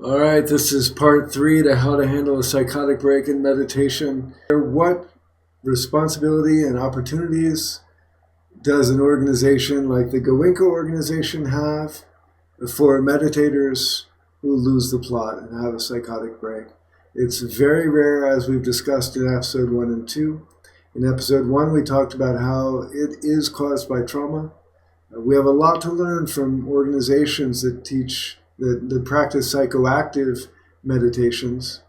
All right, this is part 3 to how to handle a psychotic break in meditation. What responsibility and opportunities does an organization like the Goenka organization have for meditators who lose the plot and have a psychotic break? It's very rare, as we've discussed in episode 1 and 2. In episode 1, we talked about how it is caused by trauma. We have a lot to learn from organizations that teach that practice psychoactive meditations.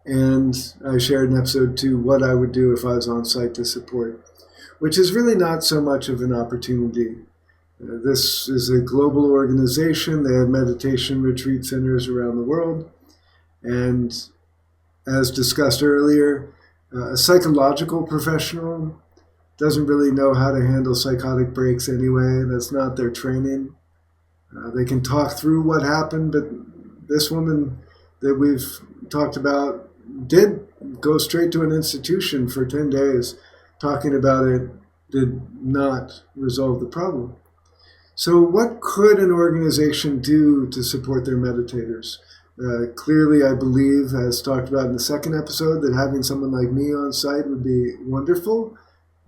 And I shared in episode 2 what I would do if I was on site to support, which is really not so much of an opportunity. This is a global organization. They have meditation retreat centers around the world. And as discussed earlier, a psychological professional doesn't really know how to handle psychotic breaks anyway. That's not their training. They can talk through what happened, but this woman that we've talked about did go straight to an institution for 10 days. Talking about it did not resolve the problem. So what could an organization do to support their meditators? Clearly, I believe, as talked about in the second episode, that having someone like me on site would be wonderful.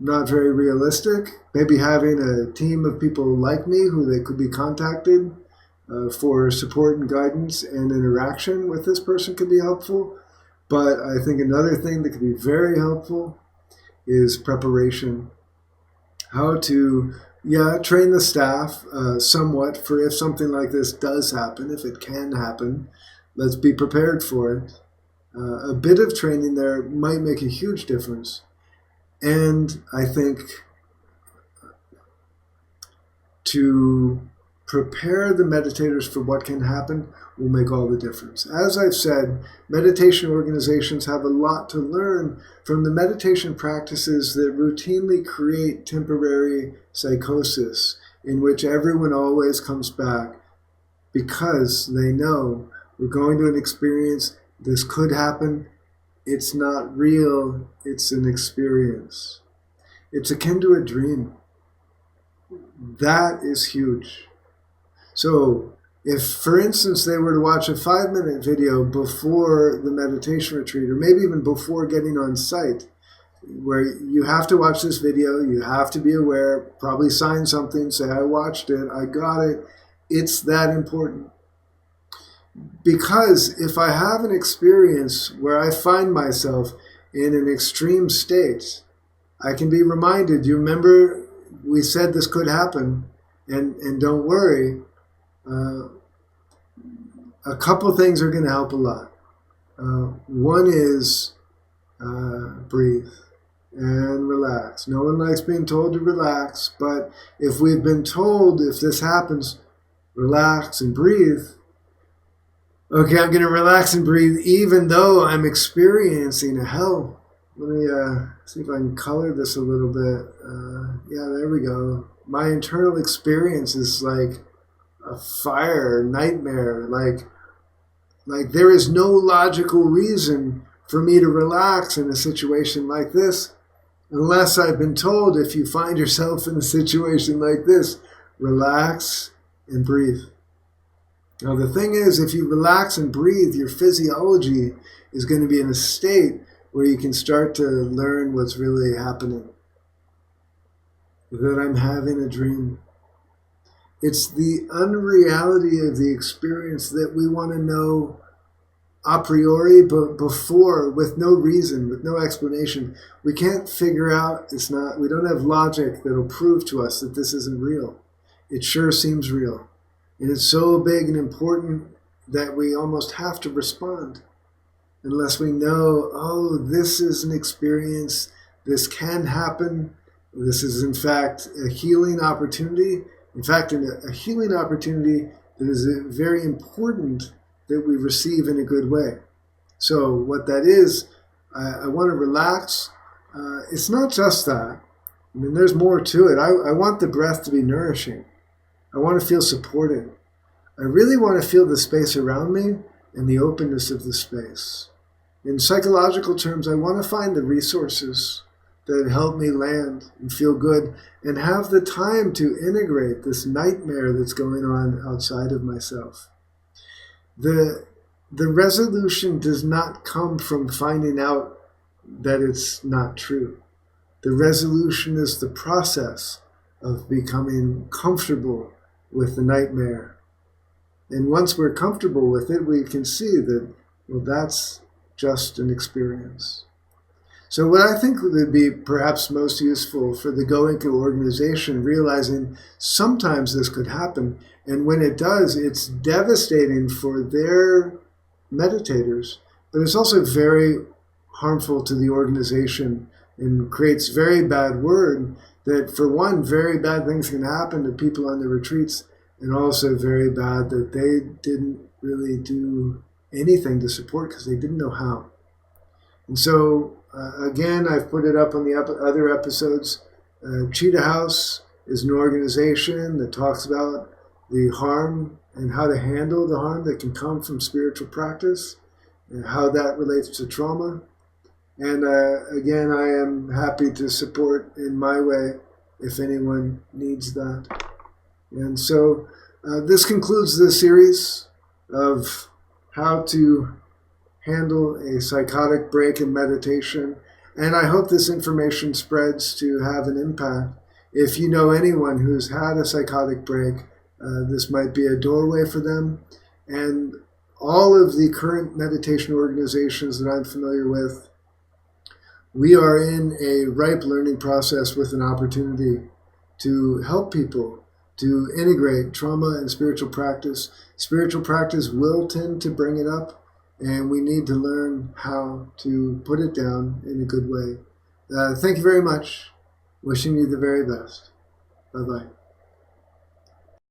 Not very realistic. Maybe having a team of people like me who they could be contacted for support and guidance and interaction with this person could be helpful. But I think another thing that could be very helpful is preparation. How to, train the staff somewhat for if something like this does happen, if it can happen. Let's be prepared for it. A bit of training there might make a huge difference. And I think to prepare the meditators for what can happen will make all the difference. As I've said, meditation organizations have a lot to learn from the meditation practices that routinely create temporary psychosis, in which everyone always comes back because they know we're going to an experience, this could happen. It's not real, it's an experience. It's akin to a dream. That is huge. So if, for instance, they were to watch a 5-minute video before the meditation retreat, or maybe even before getting on site, where you have to watch this video, you have to be aware, probably sign something, say, I watched it, I got it. It's that important. Because if I have an experience where I find myself in an extreme state, I can be reminded, you remember we said this could happen, and don't worry, a couple things are going to help a lot. One is breathe and relax. No one likes being told to relax, but if we've been told if this happens, relax and breathe, okay, I'm going to relax and breathe even though I'm experiencing a hell. Let me see if I can color this a little bit. There we go. My internal experience is like a fire, nightmare. Like there is no logical reason for me to relax in a situation like this unless I've been told if you find yourself in a situation like this, relax and breathe. Now, the thing is, if you relax and breathe, your physiology is going to be in a state where you can start to learn what's really happening. That I'm having a dream. It's the unreality of the experience that we want to know a priori, but before, with no reason, with no explanation. We can't figure out, we don't have logic that'll prove to us that this isn't real. It sure seems real. And it's so big and important that we almost have to respond unless we know, oh, this is an experience, this can happen, this is in fact a healing opportunity. In fact, a healing opportunity that is very important that we receive in a good way. So what that is, I want to relax. It's not just that. I mean, there's more to it. I want the breath to be nourishing. I want to feel supported. I really want to feel the space around me and the openness of the space. In psychological terms, I want to find the resources that help me land and feel good and have the time to integrate this nightmare that's going on outside of myself. The the resolution does not come from finding out that it's not true. The resolution is the process of becoming comfortable with the nightmare. And once we're comfortable with it, we can see that, well, that's just an experience. So what I think would be perhaps most useful for the Goenka organization, realizing sometimes this could happen, and when it does, it's devastating for their meditators, but it's also very harmful to the organization and creates very bad word that, for one, very bad things can happen to people on the retreats, and also very bad that they didn't really do anything to support because they didn't know how. And so, again, I've put it up on the other episodes. Cheetah House is an organization that talks about the harm and how to handle the harm that can come from spiritual practice and how that relates to trauma. And again, I am happy to support in my way if anyone needs that. And so this concludes the series of how to handle a psychotic break in meditation. And I hope this information spreads to have an impact. If you know anyone who's had a psychotic break, this might be a doorway for them. And all of the current meditation organizations that I'm familiar with, we are in a ripe learning process with an opportunity to help people to integrate trauma and spiritual practice. Spiritual practice will tend to bring it up, and we need to learn how to put it down in a good way. Thank you very much. Wishing you the very best. Bye-bye.